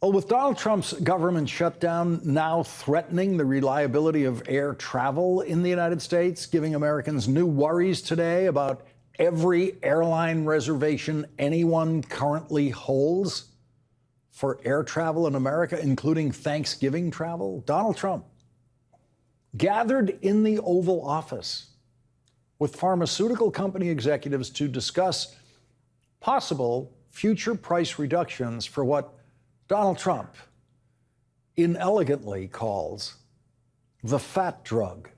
Well, with Donald Trump's government shutdown now threatening the reliability of air travel in the United States, giving Americans new worries today about every airline reservation anyone currently holds for air travel in America, including Thanksgiving travel, Donald Trump gathered in the Oval Office with pharmaceutical company executives to discuss possible future price reductions for what Donald Trump inelegantly calls the fat drug.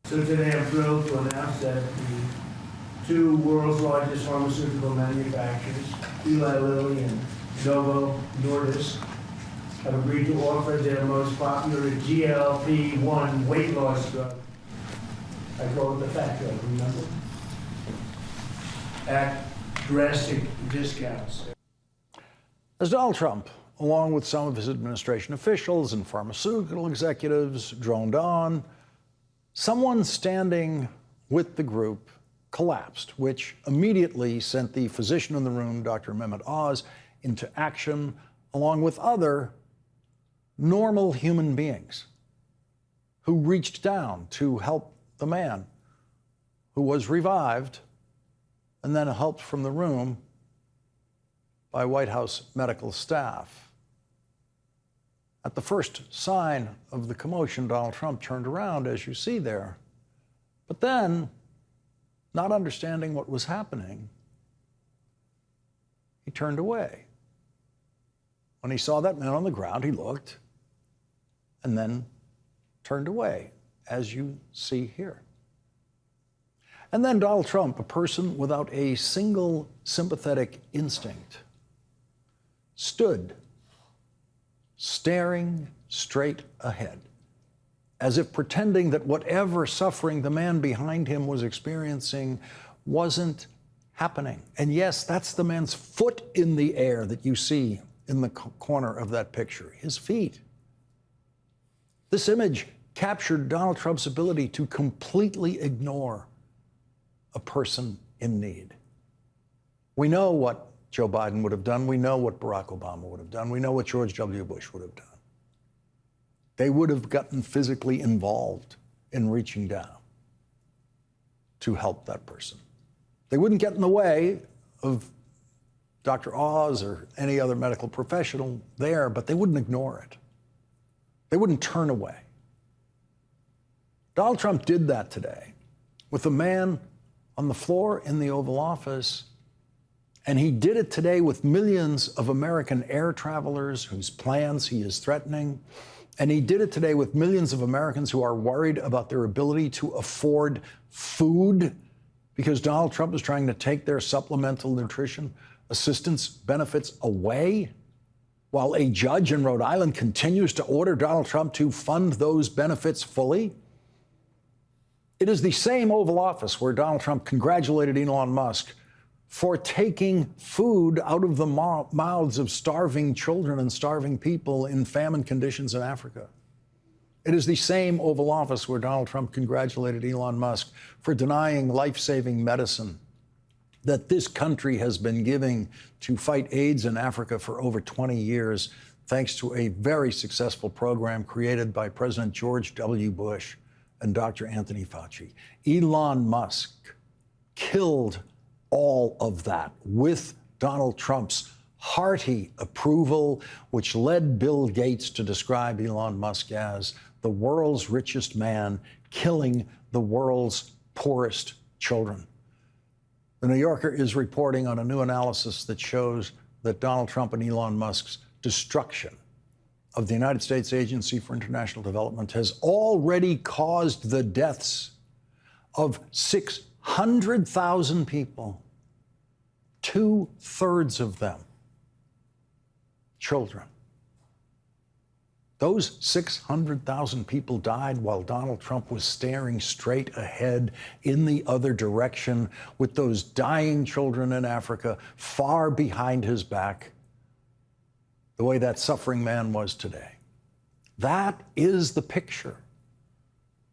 So today I'm thrilled to announce that the two world's largest pharmaceutical manufacturers, Eli Lilly and Novo Nordisk, have agreed to offer their most popular GLP-1 weight loss drug. I call it the fat drug, remember? At drastic discounts. As Donald Trump, along with some of his administration officials and pharmaceutical executives, droned on, someone standing with the group collapsed, which immediately sent the physician in the room, Dr. Mehmet Oz, into action, along with other normal human beings who reached down to help the man who was revived and then helped from the room by White House medical staff. At the first sign of the commotion, Donald Trump turned around, as you see there. But then, not understanding what was happening, he turned away. When he saw that man on the ground, he looked and then turned away, as you see here. And then Donald Trump, a person without a single sympathetic instinct, stood staring straight ahead, as if pretending that whatever suffering the man behind him was experiencing wasn't happening. And yes, that's the man's foot in the air that you see in the corner of that picture, his feet. This image captured Donald Trump's ability to completely ignore a person in need. We know what Joe Biden would have done. We know what Barack Obama would have done. We know what George W. Bush would have done. They would have gotten physically involved in reaching down to help that person. They wouldn't get in the way of Dr. Oz or any other medical professional there, but they wouldn't ignore it. They wouldn't turn away. Donald Trump did that today with a man on the floor in the Oval Office, and he did it today with millions of American air travelers whose plans he is threatening. And he did it today with millions of Americans who are worried about their ability to afford food because Donald Trump is trying to take their supplemental nutrition assistance benefits away, while a judge in Rhode Island continues to order Donald Trump to fund those benefits fully. It is the same Oval Office where Donald Trump congratulated Elon Musk for taking food out of the mouths of starving children and starving people in famine conditions in Africa. It is the same Oval Office where Donald Trump congratulated Elon Musk for denying life-saving medicine that this country has been giving to fight AIDS in Africa for over 20 years, thanks to a very successful program created by President George W. Bush and Dr. Anthony Fauci. Elon Musk killed all of that with Donald Trump's hearty approval, which led Bill Gates to describe Elon Musk as the world's richest man, killing the world's poorest children. The New Yorker is reporting on a new analysis that shows that Donald Trump and Elon Musk's destruction of the United States Agency for International Development has already caused the deaths of 600,000 people, 2/3 of them children. Those 600,000 people died while Donald Trump was staring straight ahead in the other direction with those dying children in Africa far behind his back, the way that suffering man was today. That is the picture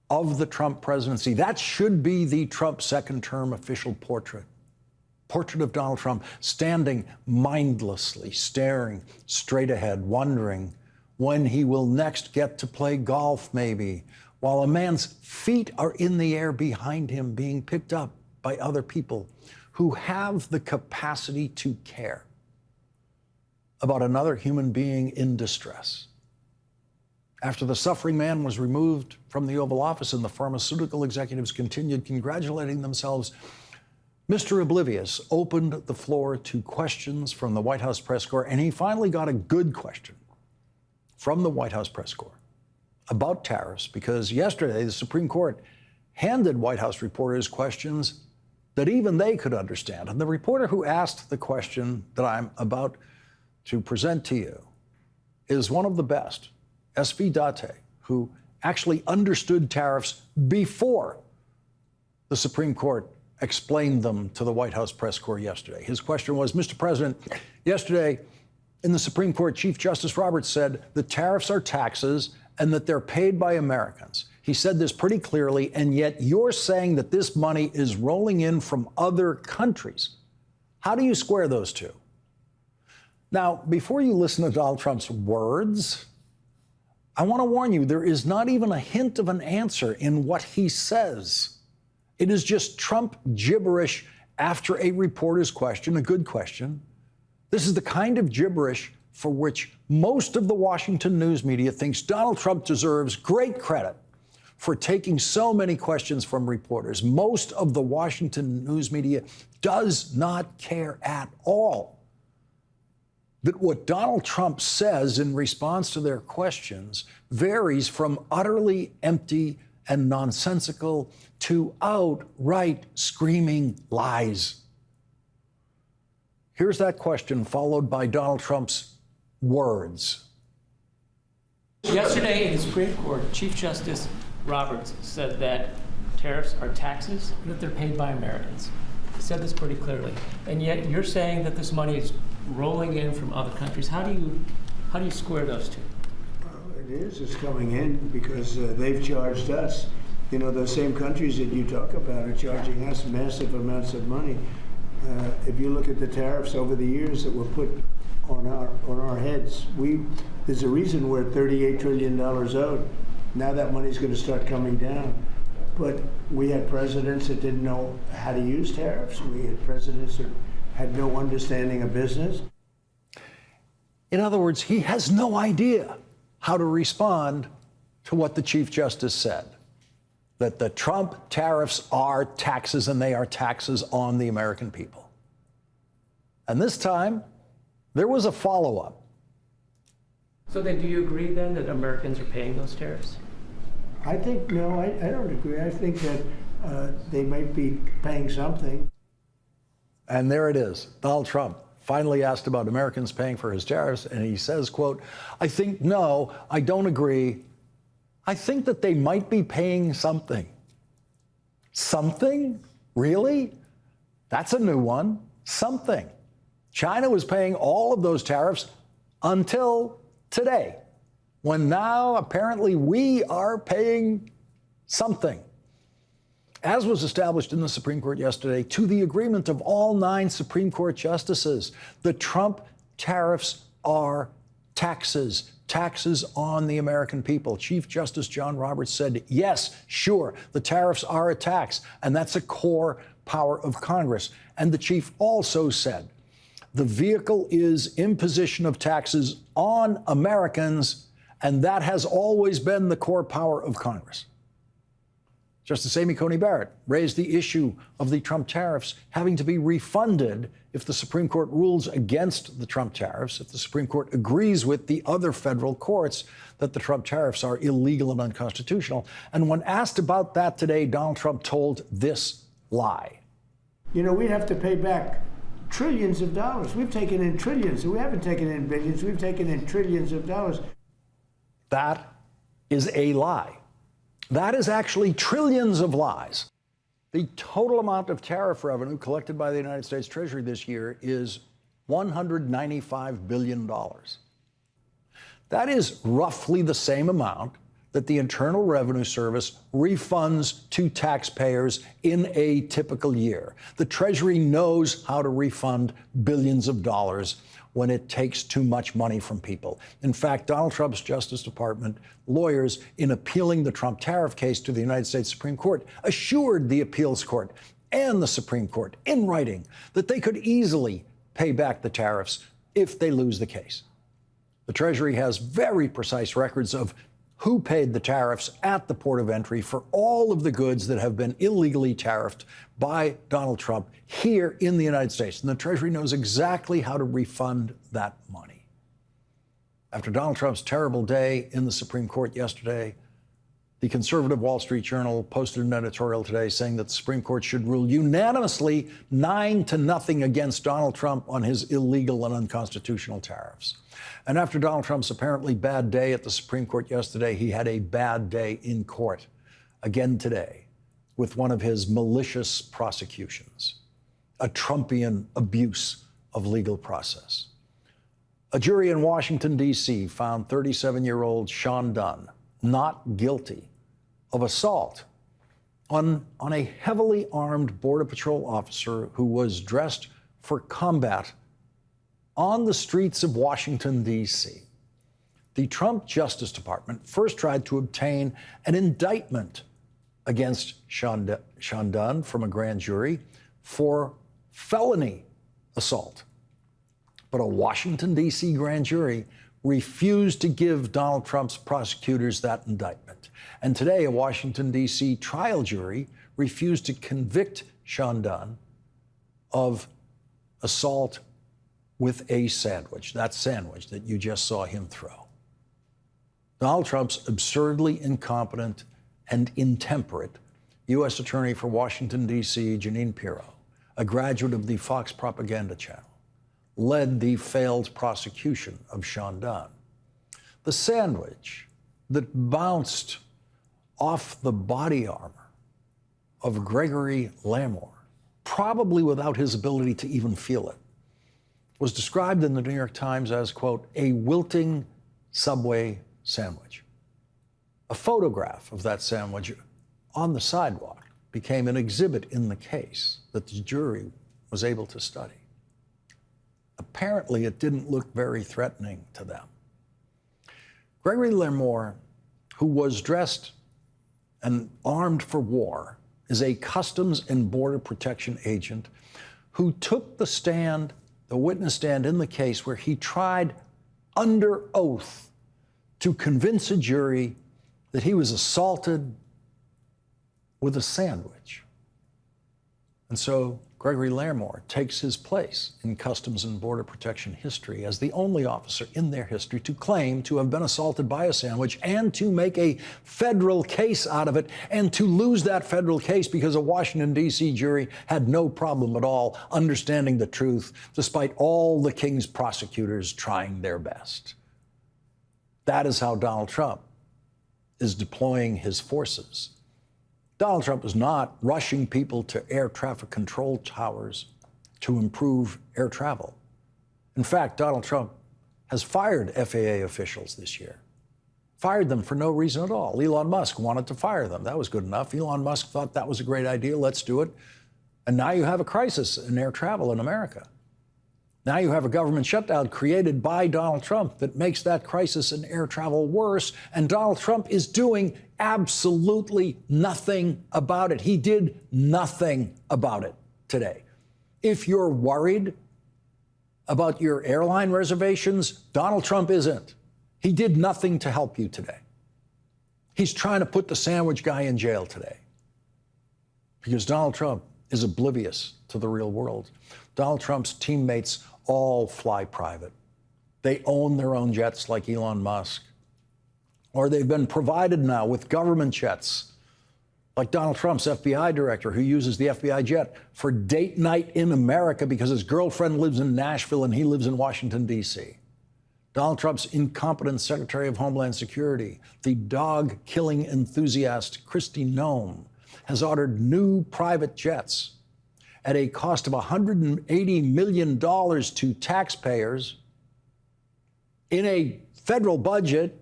of the Trump presidency. That should be the Trump second-term official portrait. Portrait of Donald Trump standing mindlessly, staring straight ahead, wondering when he will next get to play golf, maybe, while a man's feet are in the air behind him, being picked up by other people who have the capacity to care about another human being in distress. After the suffering man was removed from the Oval Office and the pharmaceutical executives continued congratulating themselves, Mr. Oblivious opened the floor to questions from the White House press corps, and he finally got a good question from the White House press corps about tariffs, because yesterday the Supreme Court handed White House reporters questions that even they could understand. And the reporter who asked the question that I'm about to present to you is one of the best, S.V. Date, who actually understood tariffs before the Supreme Court explained them to the White House press corps yesterday. His question was, Mr. President, yesterday in the Supreme Court, Chief Justice Roberts said that tariffs are taxes and that they're paid by Americans. He said this pretty clearly, and yet you're saying that this money is rolling in from other countries. How do you square those two? Now, before you listen to Donald Trump's words, I want to warn you, there is not even a hint of an answer in what he says. It is just Trump gibberish after a reporter's question, a good question. This is the kind of gibberish for which most of the Washington news media thinks Donald Trump deserves great credit for taking so many questions from reporters. Most of the Washington news media does not care at all that what Donald Trump says in response to their questions varies from utterly empty and nonsensical to outright screaming lies. Here's that question followed by Donald Trump's words. Yesterday in the Supreme Court, Chief Justice Roberts said that tariffs are taxes and that they're paid by Americans. He said this pretty clearly. And yet you're saying that this money is rolling in from other countries. How do you square those two? Well, it's coming in because they've charged us. You know, those same countries that you talk about are charging us massive amounts of money. If you look at the tariffs over the years that were put on our heads, there's a reason we're $38 trillion owed. Now that money's going to start coming down. But we had presidents that didn't know how to use tariffs. We had presidents that had no understanding of business. In other words, he has no idea how to respond to what the Chief Justice said, that the Trump tariffs are taxes and they are taxes on the American people. And this time, there was a follow-up. So then do you agree then that Americans are paying those tariffs? I think, no, I don't agree. I think that they might be paying something. And there it is. Donald Trump finally asked about Americans paying for his tariffs, and he says, quote, I think, no, I don't agree. I think that they might be paying something. Something? Really? That's a new one. Something. China was paying all of those tariffs until today, when now apparently we are paying something. As was established in the Supreme Court yesterday, to the agreement of all 9 Supreme Court justices, the Trump tariffs are taxes, taxes on the American people. Chief Justice John Roberts said, yes, sure, the tariffs are a tax, and that's a core power of Congress. And the chief also said, the vehicle is imposition of taxes on Americans, and that has always been the core power of Congress. Justice Amy Coney Barrett raised the issue of the Trump tariffs having to be refunded if the Supreme Court rules against the Trump tariffs, if the Supreme Court agrees with the other federal courts that the Trump tariffs are illegal and unconstitutional. And when asked about that today, Donald Trump told this lie. You know, we'd have to pay back trillions of dollars. We've taken in trillions. We haven't taken in billions. We've taken in trillions of dollars. That is a lie. That is actually trillions of lies. The total amount of tariff revenue collected by the United States Treasury this year is $195 billion. That is roughly the same amount that the Internal Revenue Service refunds to taxpayers in a typical year. The Treasury knows how to refund billions of dollars when it takes too much money from people. In fact, Donald Trump's Justice Department lawyers, in appealing the Trump tariff case to the United States Supreme Court, assured the appeals court and the Supreme Court in writing that they could easily pay back the tariffs if they lose the case. The Treasury has very precise records of who paid the tariffs at the port of entry for all of the goods that have been illegally tariffed by Donald Trump here in the United States. And the Treasury knows exactly how to refund that money. After Donald Trump's terrible day in the Supreme Court yesterday, the conservative Wall Street Journal posted an editorial today saying that the Supreme Court should rule unanimously 9-0 against Donald Trump on his illegal and unconstitutional tariffs. And after Donald Trump's apparently bad day at the Supreme Court yesterday, he had a bad day in court again today with one of his malicious prosecutions, a Trumpian abuse of legal process. A jury in Washington, D.C. found 37-year-old Sean Dunn not guilty of assault on a heavily armed Border Patrol officer who was dressed for combat on the streets of Washington, D.C. The Trump Justice Department first tried to obtain an indictment against Sean Dunn from a grand jury for felony assault. But a Washington, D.C. grand jury refused to give Donald Trump's prosecutors that indictment. And today, a Washington, D.C. trial jury refused to convict Sean Dunn of assault with a sandwich, that sandwich that you just saw him throw. Donald Trump's absurdly incompetent and intemperate U.S. Attorney for Washington, D.C., Jeanine Pirro, a graduate of the Fox propaganda channel, led the failed prosecution of Sean Dunn. The sandwich that bounced off the body armor of Gregory Larmore, probably without his ability to even feel it, was described in the New York Times as, quote, a wilting Subway sandwich. A photograph of that sandwich on the sidewalk became an exhibit in the case that the jury was able to study. Apparently, it didn't look very threatening to them. Gregory Larmore, who was dressed and armed for war, is a Customs and Border Protection agent who took the stand, the witness stand in the case where he tried under oath to convince a jury that he was assaulted with a sandwich. And so Gregory Larmore takes his place in Customs and Border Protection history as the only officer in their history to claim to have been assaulted by a sandwich and to make a federal case out of it and to lose that federal case because a Washington, D.C. jury had no problem at all understanding the truth, despite all the king's prosecutors trying their best. That is how Donald Trump is deploying his forces. Donald Trump is not rushing people to air traffic control towers to improve air travel. In fact, Donald Trump has fired FAA officials this year. Fired them for no reason at all. Elon Musk wanted to fire them. That was good enough. Elon Musk thought that was a great idea. Let's do it. And now you have a crisis in air travel in America. Now you have a government shutdown created by Donald Trump that makes that crisis in air travel worse, and Donald Trump is doing absolutely nothing about it. He did nothing about it today. If you're worried about your airline reservations, Donald Trump isn't. He did nothing to help you today. He's trying to put the sandwich guy in jail today because Donald Trump is oblivious to the real world. Donald Trump's teammates all fly private. They own their own jets like Elon Musk, or they've been provided now with government jets like Donald Trump's FBI director, who uses the FBI jet for date night in America because his girlfriend lives in Nashville and he lives in Washington, D.C. Donald Trump's incompetent Secretary of Homeland Security, the dog-killing enthusiast Kristi Noem, has ordered new private jets at a cost of $180 million to taxpayers in a federal budget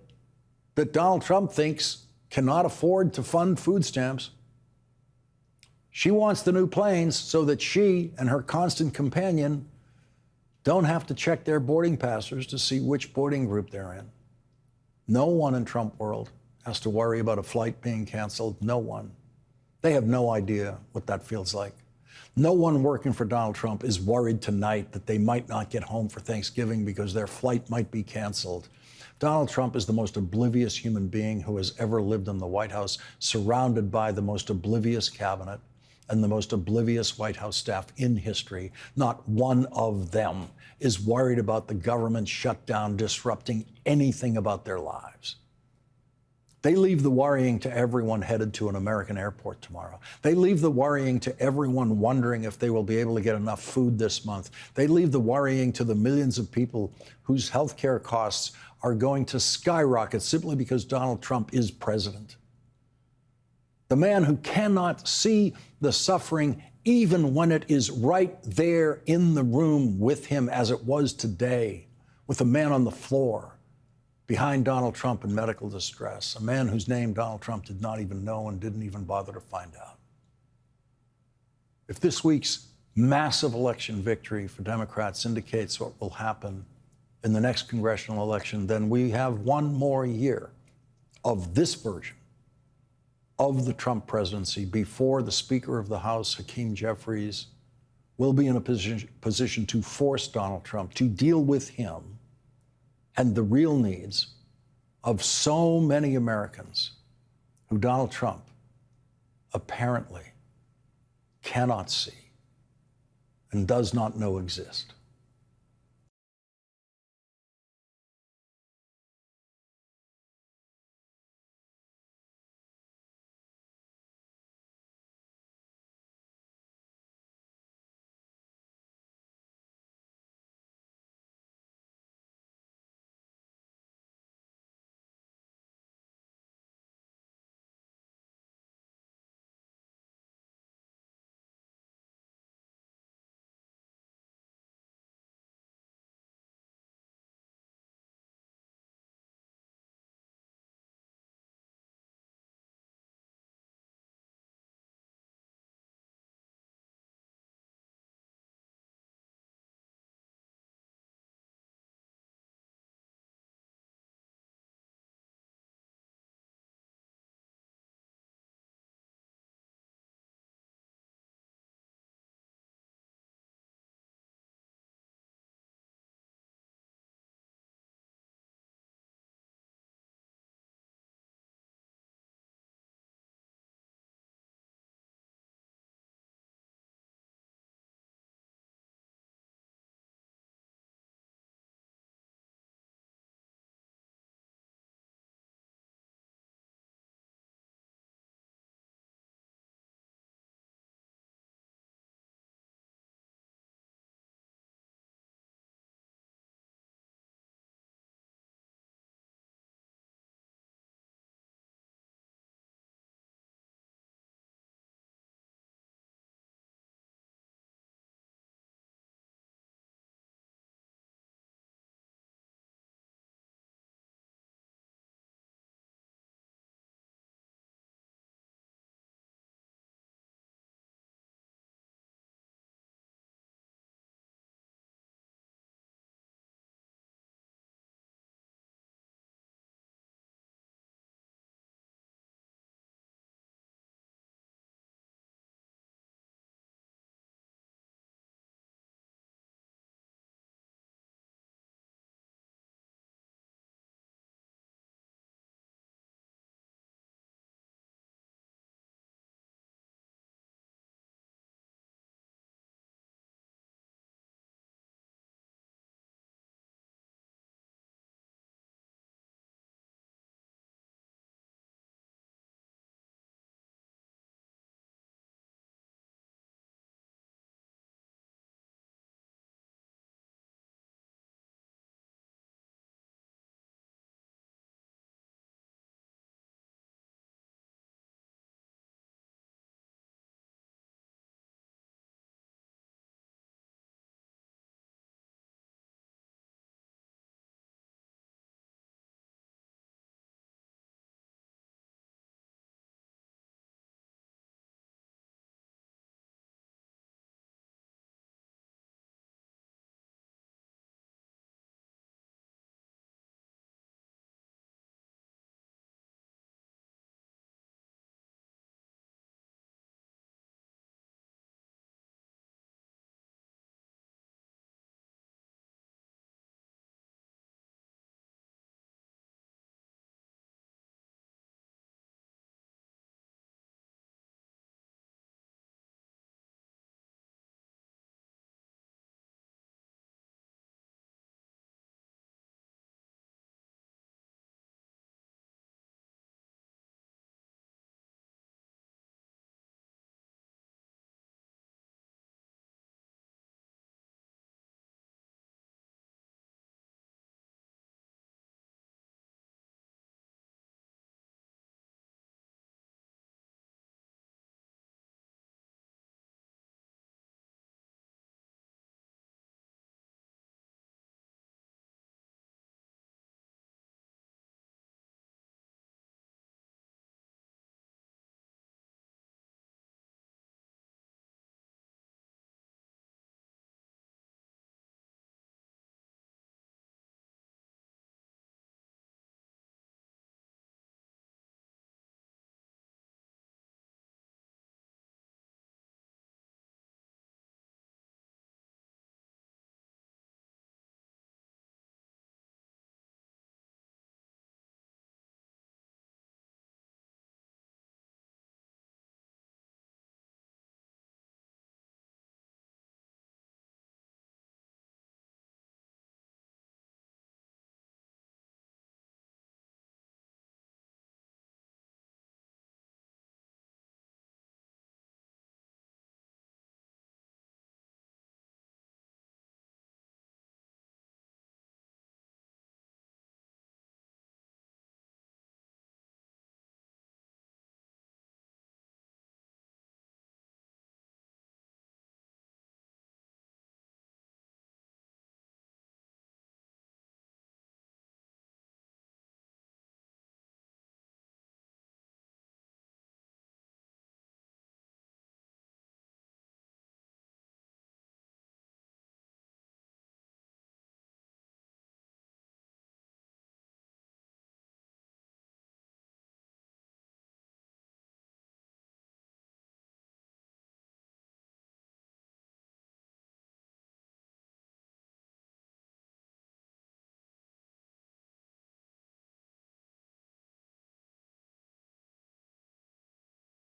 that Donald Trump thinks cannot afford to fund food stamps. She wants the new planes so that she and her constant companion don't have to check their boarding passes to see which boarding group they're in. No one in Trump world has to worry about a flight being canceled. No one. They have no idea what that feels like. No one working for Donald Trump is worried tonight that they might not get home for Thanksgiving because their flight might be canceled. Donald Trump is the most oblivious human being who has ever lived in the White House, surrounded by the most oblivious cabinet and the most oblivious White House staff in history. Not one of them is worried about the government shutdown disrupting anything about their lives. They leave the worrying to everyone headed to an American airport tomorrow. They leave the worrying to everyone wondering if they will be able to get enough food this month. They leave the worrying to the millions of people whose health care costs are going to skyrocket simply because Donald Trump is president. The man who cannot see the suffering even when it is right there in the room with him, as it was today, with a man on the floor behind Donald Trump in medical distress, a man whose name Donald Trump did not even know and didn't even bother to find out. If this week's massive election victory for Democrats indicates what will happen in the next congressional election, then we have one more year of this version of the Trump presidency before the Speaker of the House, Hakeem Jeffries, will be in a position to force Donald Trump to deal with him and the real needs of so many Americans who Donald Trump apparently cannot see and does not know exist.